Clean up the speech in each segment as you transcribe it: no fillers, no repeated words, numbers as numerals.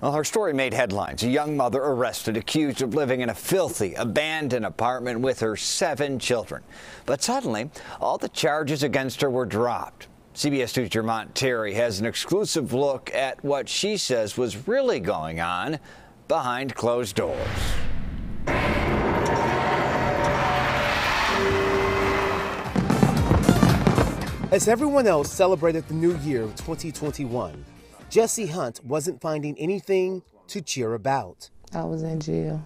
Well, her story made headlines. A young mother arrested, accused of living in a filthy, abandoned apartment with her 7 children. But suddenly, all the charges against her were dropped. CBS 2's Jermont Terry has an exclusive look at what she says was really going on behind closed doors. As everyone else celebrated the new year of 2021, Jessie Hunt wasn't finding anything to cheer about. I was in jail.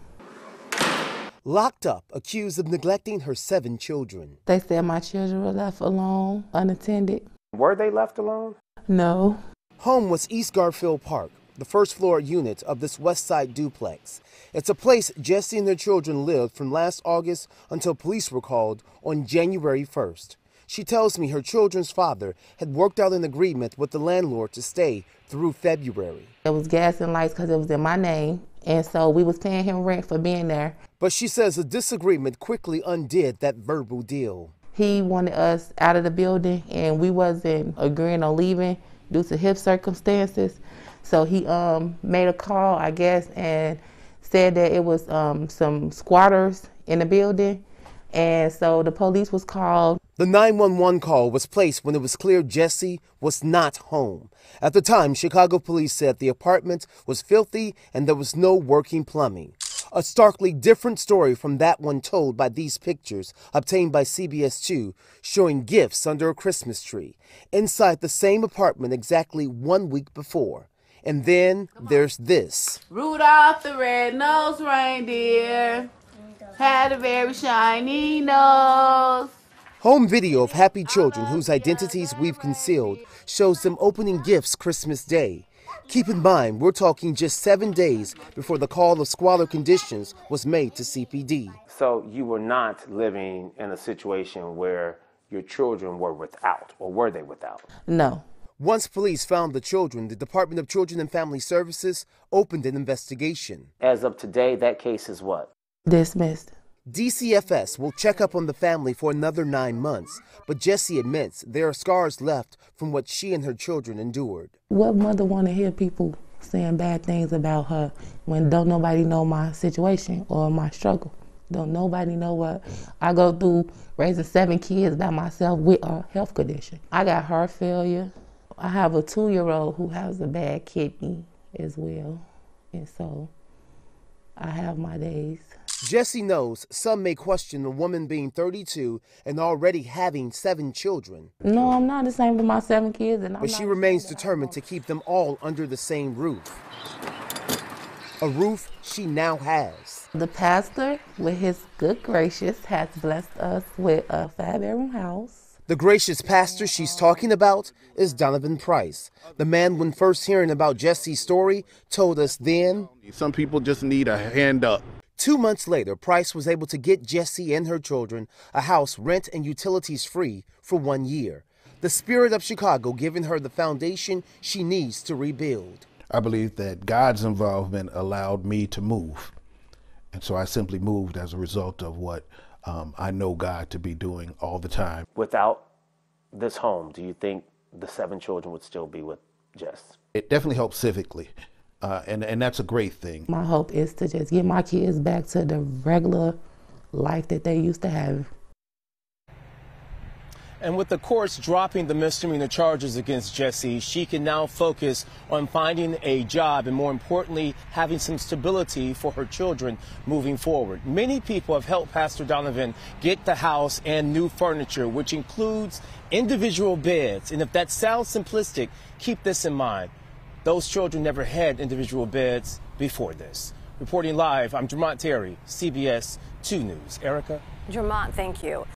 Locked up, accused of neglecting her 7 children. They said my children were left alone, unattended. Were they left alone? No. Home was East Garfield Park, the first floor unit of this West Side duplex. It's a place Jessie and her children lived from last August until police were called on January 1st. She tells me her children's father had worked out an agreement with the landlord to stay through February. It was gas and lights because it was in my name, and so we was paying him rent for being there. But she says a disagreement quickly undid that verbal deal. He wanted us out of the building, and we wasn't agreeing on leaving due to his circumstances. So he made a call, I guess, and said that it was some squatters in the building, and so the police was called. The 911 call was placed when it was clear Jessie was not home. At the time, Chicago police said the apartment was filthy and there was no working plumbing. A starkly different story from that one told by these pictures obtained by CBS 2 showing gifts under a Christmas tree inside the same apartment exactly 1 week before. And then there's this. Rudolph the red-nosed reindeer had a very shiny nose. Home video of happy children whose identities we've concealed shows them opening gifts Christmas Day. Keep in mind, we're talking just 7 days before the call of squalor conditions was made to CPD. So you were not living in a situation where your children were without, or were they without? No. Once police found the children, the Department of Children and Family Services opened an investigation. As of today, that case is what? Dismissed. DCFS will check up on the family for another 9 months, but Jessie admits there are scars left from what she and her children endured. What mother want to hear people saying bad things about her when don't nobody know my situation or my struggle? Don't nobody know what I go through raising 7 kids by myself with a health condition. I got heart failure. I have a 2-year-old who has a bad kidney as well, and so I have my days. Jessie knows some may question a woman being 32 and already having 7 children. No, I'm not the same with my 7 kids. But she remains determined to keep them all under the same roof. A roof she now has. The pastor, with his good gracious, has blessed us with a 5-bedroom house. The gracious pastor she's talking about is Donovan Price. The man, when first hearing about Jessie's story, told us then, some people just need a hand up. 2 months later, Price was able to get Jessie and her children a house rent and utilities free for 1 year. The spirit of Chicago giving her the foundation she needs to rebuild. I believe that God's involvement allowed me to move. And so I simply moved as a result of what I know God to be doing all the time. Without this home, do you think the 7 children would still be with Jess? It definitely helps civically. And that's a great thing. My hope is to just get my kids back to the regular life that they used to have. And with the courts dropping the misdemeanor charges against Jessie, she can now focus on finding a job and, more importantly, having some stability for her children moving forward. Many people have helped Pastor Donovan get the house and new furniture, which includes individual beds. And if that sounds simplistic, keep this in mind. Those children never had individual beds before this. Reporting live, I'm Jermont Terry, CBS 2 News. Erica? Jermont, thank you.